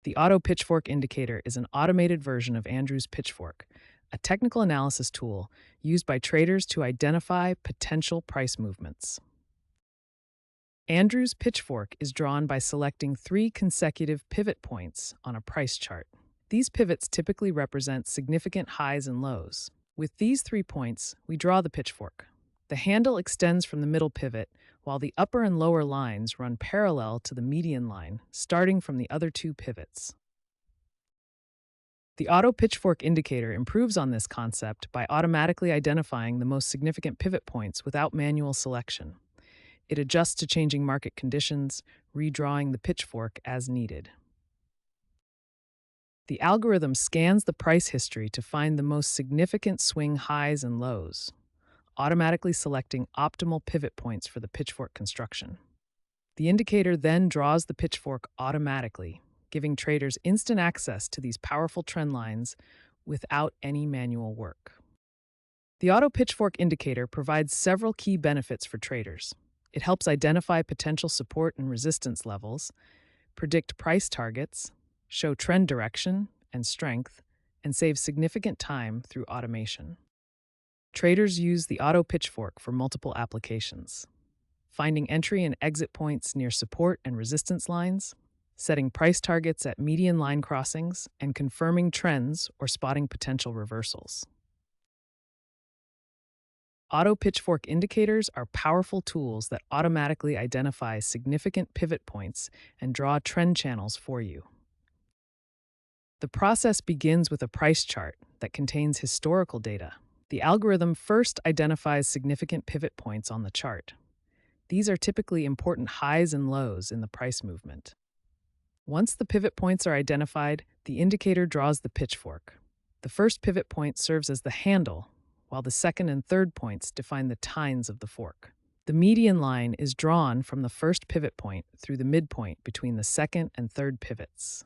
The auto pitchfork indicator is an automated version of Andrew's Pitchfork, a technical analysis tool used by traders to identify potential price movements. Andrew's Pitchfork is drawn by selecting 3 consecutive pivot points on a price chart. These pivots typically represent significant highs and lows. With these 3 points, we draw the pitchfork. The handle extends from the middle pivot, while the upper and lower lines run parallel to the median line, starting from the other 2 pivots. The auto pitchfork indicator improves on this concept by automatically identifying the most significant pivot points without manual selection. It adjusts to changing market conditions, redrawing the pitchfork as needed. The algorithm scans the price history to find the most significant swing highs and lows, automatically selecting optimal pivot points for the pitchfork construction. The indicator then draws the pitchfork automatically, giving traders instant access to these powerful trend lines without any manual work. The auto pitchfork indicator provides several key benefits for traders. It helps identify potential support and resistance levels, predict price targets, show trend direction and strength, and save significant time through automation. Traders use the auto pitchfork for multiple applications: finding entry and exit points near support and resistance lines, setting price targets at median line crossings, and confirming trends or spotting potential reversals. Auto pitchfork indicators are powerful tools that automatically identify significant pivot points and draw trend channels for you. The process begins with a price chart that contains historical data. The algorithm first identifies significant pivot points on the chart. These are typically important highs and lows in the price movement. Once the pivot points are identified, the indicator draws the pitchfork. The first pivot point serves as the handle, while the second and third points define the tines of the fork. The median line is drawn from the first pivot point through the midpoint between the second and third pivots.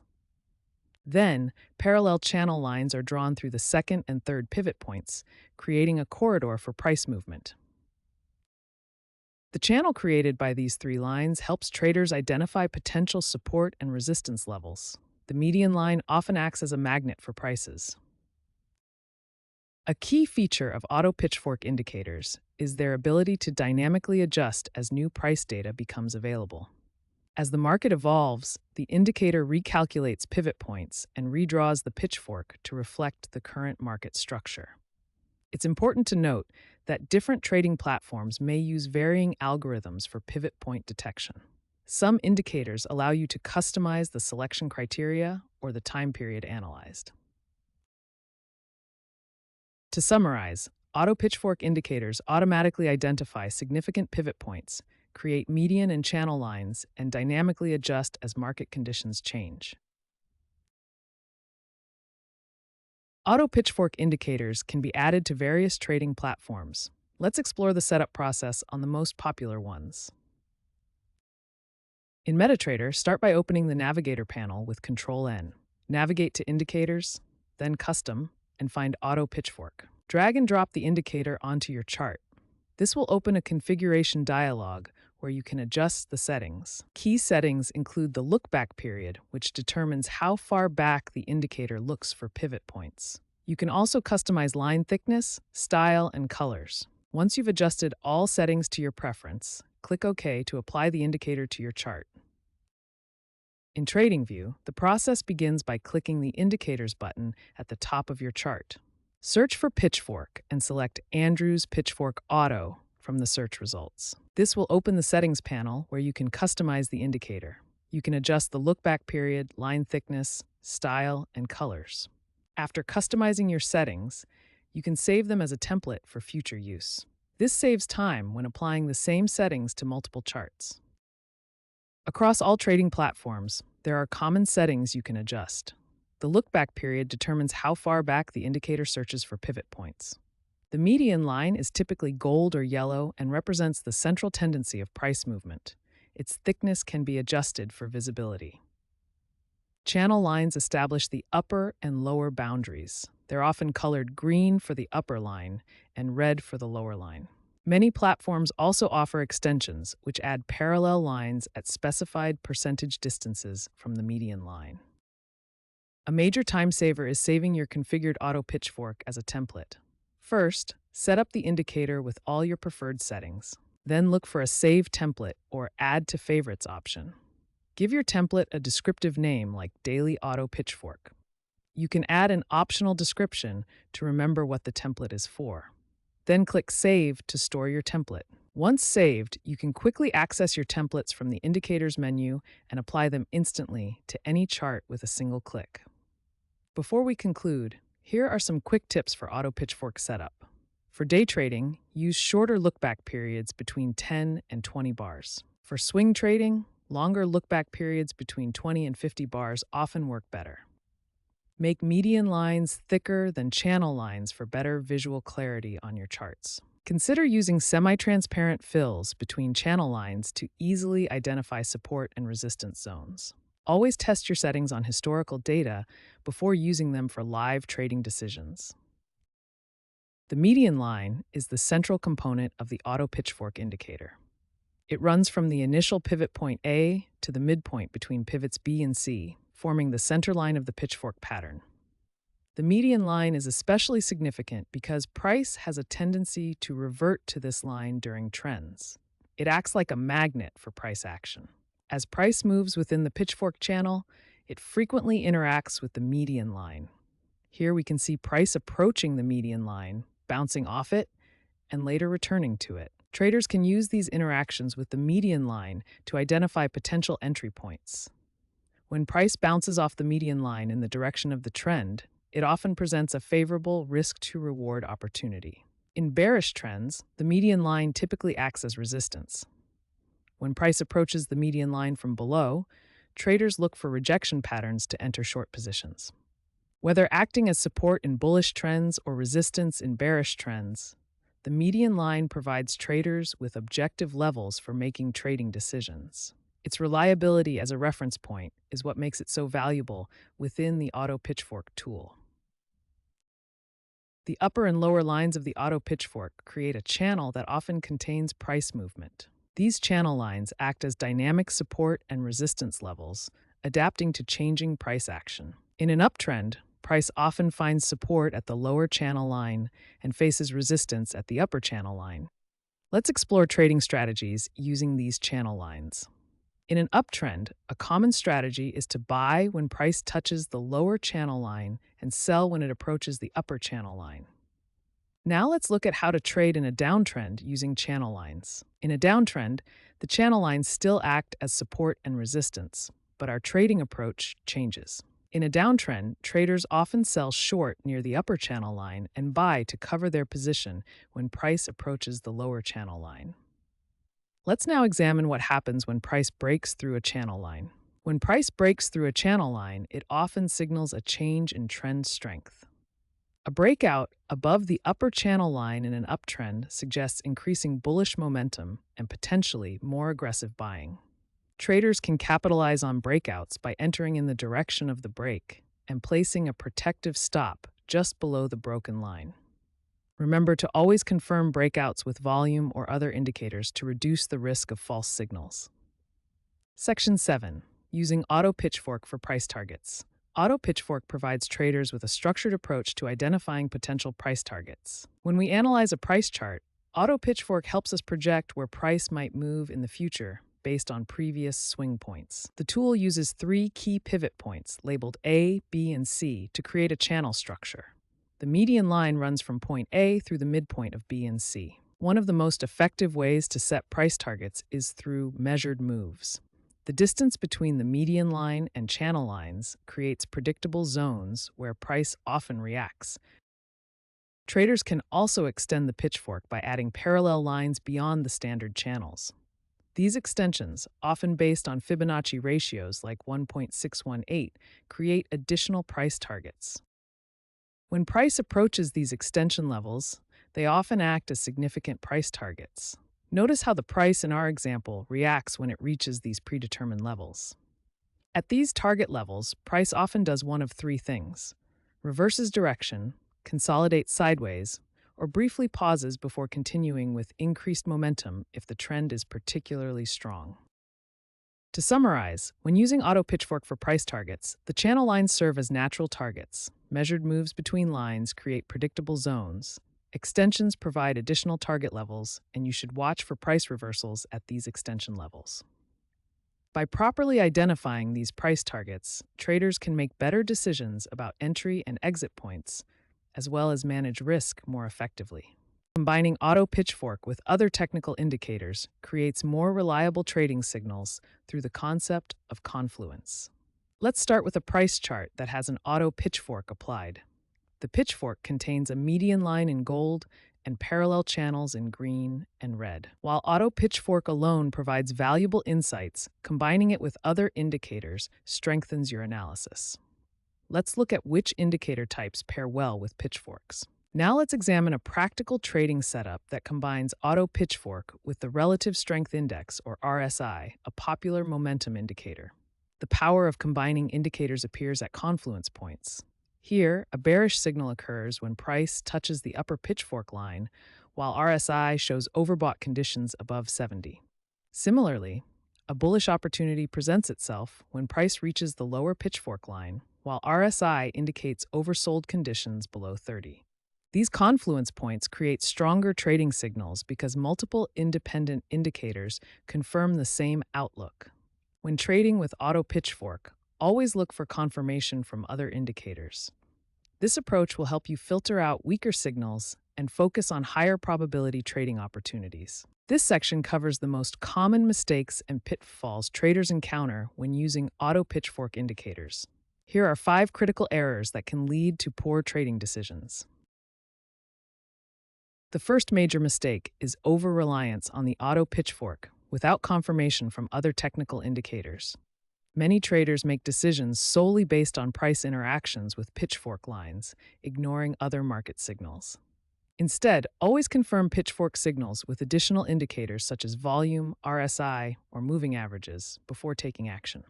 Then, parallel channel lines are drawn through the second and third pivot points, creating a corridor for price movement. The channel created by these 3 lines helps traders identify potential support and resistance levels. The median line often acts as a magnet for prices. A key feature of auto pitchfork indicators is their ability to dynamically adjust as new price data becomes available. As the market evolves, the indicator recalculates pivot points and redraws the pitchfork to reflect the current market structure. It's important to note that different trading platforms may use varying algorithms for pivot point detection. Some indicators allow you to customize the selection criteria or the time period analyzed. To summarize, auto pitchfork indicators automatically identify significant pivot points, create median and channel lines, and dynamically adjust as market conditions change. Auto pitchfork indicators can be added to various trading platforms. Let's explore the setup process on the most popular ones. In MetaTrader, start by opening the Navigator panel with Control-N. Navigate to Indicators, then Custom, and find Auto Pitchfork. Drag and drop the indicator onto your chart. This will open a configuration dialog where you can adjust the settings. Key settings include the look-back period, which determines how far back the indicator looks for pivot points. You can also customize line thickness, style, and colors. Once you've adjusted all settings to your preference, click OK to apply the indicator to your chart. In TradingView, the process begins by clicking the Indicators button at the top of your chart. Search for Pitchfork and select Andrew's Pitchfork Auto from the search results. This will open the settings panel where you can customize the indicator. You can adjust the look-back period, line thickness, style, and colors. After customizing your settings, you can save them as a template for future use. This saves time when applying the same settings to multiple charts. Across all trading platforms, there are common settings you can adjust. The look-back period determines how far back the indicator searches for pivot points. The median line is typically gold or yellow and represents the central tendency of price movement. Its thickness can be adjusted for visibility. Channel lines establish the upper and lower boundaries. They're often colored green for the upper line and red for the lower line. Many platforms also offer extensions, which add parallel lines at specified percentage distances from the median line. A major time saver is saving your configured auto pitchfork as a template. First, set up the indicator with all your preferred settings. Then look for a Save Template or Add to Favorites option. Give your template a descriptive name like Daily Auto Pitchfork. You can add an optional description to remember what the template is for. Then click Save to store your template. Once saved, you can quickly access your templates from the Indicators menu and apply them instantly to any chart with a single click. Before we conclude, here are some quick tips for auto pitchfork setup. For day trading, use shorter look-back periods between 10 and 20 bars. For swing trading, longer look-back periods between 20 and 50 bars often work better. Make median lines thicker than channel lines for better visual clarity on your charts. Consider using semi-transparent fills between channel lines to easily identify support and resistance zones. Always test your settings on historical data before using them for live trading decisions. The median line is the central component of the auto pitchfork indicator. It runs from the initial pivot point A to the midpoint between pivots B and C, forming the center line of the pitchfork pattern. The median line is especially significant because price has a tendency to revert to this line during trends. It acts like a magnet for price action. As price moves within the pitchfork channel, it frequently interacts with the median line. Here we can see price approaching the median line, bouncing off it, and later returning to it. Traders can use these interactions with the median line to identify potential entry points. When price bounces off the median line in the direction of the trend, it often presents a favorable risk-to-reward opportunity. In bearish trends, the median line typically acts as resistance. When price approaches the median line from below, traders look for rejection patterns to enter short positions. Whether acting as support in bullish trends or resistance in bearish trends, the median line provides traders with objective levels for making trading decisions. Its reliability as a reference point is what makes it so valuable within the auto pitchfork tool. The upper and lower lines of the auto pitchfork create a channel that often contains price movement. These channel lines act as dynamic support and resistance levels, adapting to changing price action. In an uptrend, price often finds support at the lower channel line and faces resistance at the upper channel line. Let's explore trading strategies using these channel lines. In an uptrend, a common strategy is to buy when price touches the lower channel line and sell when it approaches the upper channel line. Now let's look at how to trade in a downtrend using channel lines. In a downtrend, the channel lines still act as support and resistance, but our trading approach changes. In a downtrend, traders often sell short near the upper channel line and buy to cover their position when price approaches the lower channel line. Let's now examine what happens when price breaks through a channel line. When price breaks through a channel line, it often signals a change in trend strength. A breakout above the upper channel line in an uptrend suggests increasing bullish momentum and potentially more aggressive buying. Traders can capitalize on breakouts by entering in the direction of the break and placing a protective stop just below the broken line. Remember to always confirm breakouts with volume or other indicators to reduce the risk of false signals. Section 7. Using Auto Pitchfork for price targets. Auto Pitchfork provides traders with a structured approach to identifying potential price targets. When we analyze a price chart, Auto Pitchfork helps us project where price might move in the future based on previous swing points. The tool uses 3 key pivot points labeled A, B, and C to create a channel structure. The median line runs from point A through the midpoint of B and C. One of the most effective ways to set price targets is through measured moves. The distance between the median line and channel lines creates predictable zones where price often reacts. Traders can also extend the pitchfork by adding parallel lines beyond the standard channels. These extensions, often based on Fibonacci ratios like 1.618, create additional price targets. When price approaches these extension levels, they often act as significant price targets. Notice how the price in our example reacts when it reaches these predetermined levels. At these target levels, price often does one of 3 things: reverses direction, consolidates sideways, or briefly pauses before continuing with increased momentum if the trend is particularly strong. To summarize, when using Auto Pitchfork for price targets, the channel lines serve as natural targets. Measured moves between lines create predictable zones. Extensions provide additional target levels, and you should watch for price reversals at these extension levels. By properly identifying these price targets, traders can make better decisions about entry and exit points, as well as manage risk more effectively. Combining Auto Pitchfork with other technical indicators creates more reliable trading signals through the concept of confluence. Let's start with a price chart that has an Auto Pitchfork applied. The pitchfork contains a median line in gold and parallel channels in green and red. While Auto Pitchfork alone provides valuable insights, combining it with other indicators strengthens your analysis. Let's look at which indicator types pair well with pitchforks. Now let's examine a practical trading setup that combines Auto Pitchfork with the Relative Strength Index, or RSI, a popular momentum indicator. The power of combining indicators appears at confluence points. Here, a bearish signal occurs when price touches the upper pitchfork line, while RSI shows overbought conditions above 70. Similarly, a bullish opportunity presents itself when price reaches the lower pitchfork line, while RSI indicates oversold conditions below 30. These confluence points create stronger trading signals because multiple independent indicators confirm the same outlook. When trading with Auto Pitchfork, always look for confirmation from other indicators. This approach will help you filter out weaker signals and focus on higher probability trading opportunities. This section covers the most common mistakes and pitfalls traders encounter when using Auto Pitchfork indicators. Here are 5 critical errors that can lead to poor trading decisions. The first major mistake is over-reliance on the Auto Pitchfork without confirmation from other technical indicators. Many traders make decisions solely based on price interactions with pitchfork lines, ignoring other market signals. Instead, always confirm pitchfork signals with additional indicators such as volume, RSI, or moving averages before taking action.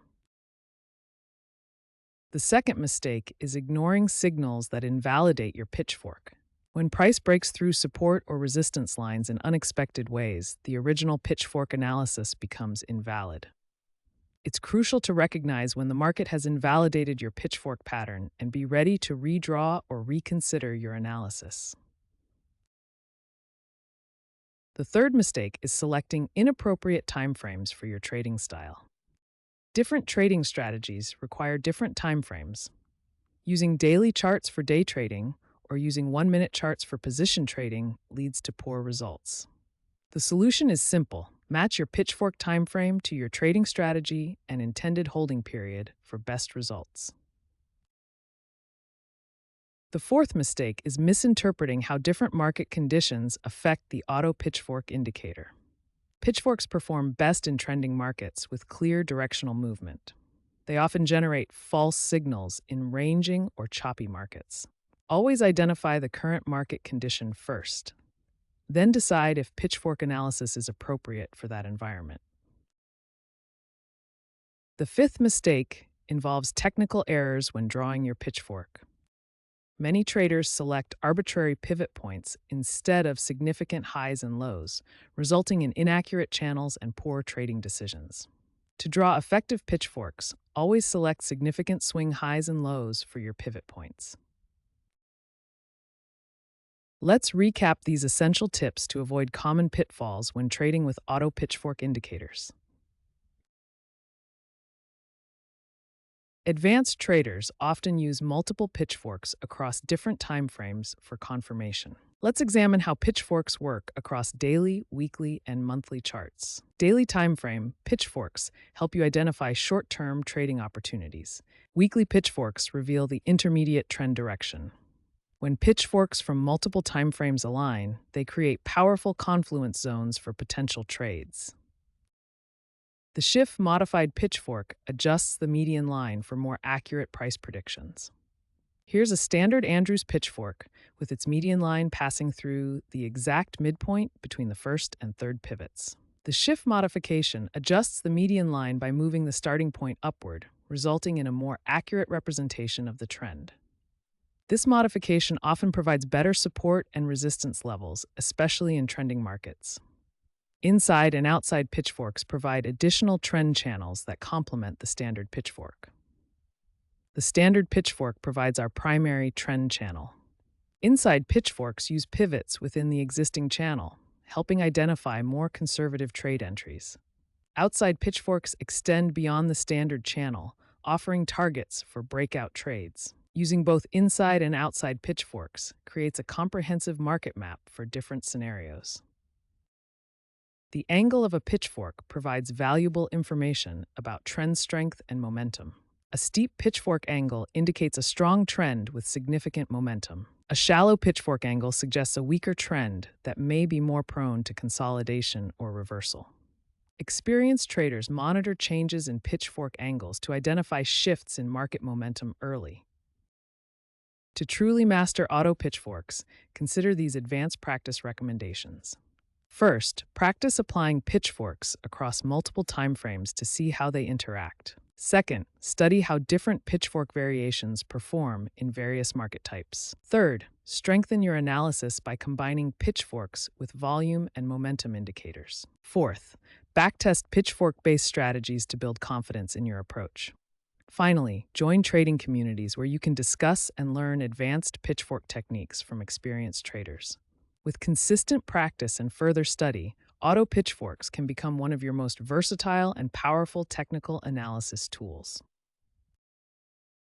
The second mistake is ignoring signals that invalidate your pitchfork. When price breaks through support or resistance lines in unexpected ways, the original pitchfork analysis becomes invalid. It's crucial to recognize when the market has invalidated your pitchfork pattern and be ready to redraw or reconsider your analysis. The third mistake is selecting inappropriate timeframes for your trading style. Different trading strategies require different timeframes. Using daily charts for day trading or using 1-minute charts for position trading leads to poor results. The solution is simple. Match your pitchfork timeframe to your trading strategy and intended holding period for best results. The fourth mistake is misinterpreting how different market conditions affect the Auto Pitchfork indicator. Pitchforks perform best in trending markets with clear directional movement. They often generate false signals in ranging or choppy markets. Always identify the current market condition first. Then decide if pitchfork analysis is appropriate for that environment. The fifth mistake involves technical errors when drawing your pitchfork. Many traders select arbitrary pivot points instead of significant highs and lows, resulting in inaccurate channels and poor trading decisions. To draw effective pitchforks, always select significant swing highs and lows for your pivot points. Let's recap these essential tips to avoid common pitfalls when trading with Auto Pitchfork indicators. Advanced traders often use multiple pitchforks across different timeframes for confirmation. Let's examine how pitchforks work across daily, weekly, and monthly charts. Daily timeframe pitchforks help you identify short-term trading opportunities. Weekly pitchforks reveal the intermediate trend direction. When pitchforks from multiple timeframes align, they create powerful confluence zones for potential trades. The Schiff modified pitchfork adjusts the median line for more accurate price predictions. Here's a standard Andrews pitchfork with its median line passing through the exact midpoint between the first and third pivots. The Schiff modification adjusts the median line by moving the starting point upward, resulting in a more accurate representation of the trend. This modification often provides better support and resistance levels, especially in trending markets. Inside and outside pitchforks provide additional trend channels that complement the standard pitchfork. The standard pitchfork provides our primary trend channel. Inside pitchforks use pivots within the existing channel, helping identify more conservative trade entries. Outside pitchforks extend beyond the standard channel, offering targets for breakout trades. Using both inside and outside pitchforks creates a comprehensive market map for different scenarios. The angle of a pitchfork provides valuable information about trend strength and momentum. A steep pitchfork angle indicates a strong trend with significant momentum. A shallow pitchfork angle suggests a weaker trend that may be more prone to consolidation or reversal. Experienced traders monitor changes in pitchfork angles to identify shifts in market momentum early. To truly master auto pitchforks, consider these advanced practice recommendations. First, practice applying pitchforks across multiple timeframes to see how they interact. Second, study how different pitchfork variations perform in various market types. Third, strengthen your analysis by combining pitchforks with volume and momentum indicators. Fourth, backtest pitchfork-based strategies to build confidence in your approach. Finally, join trading communities where you can discuss and learn advanced pitchfork techniques from experienced traders. With consistent practice and further study, auto pitchforks can become one of your most versatile and powerful technical analysis tools.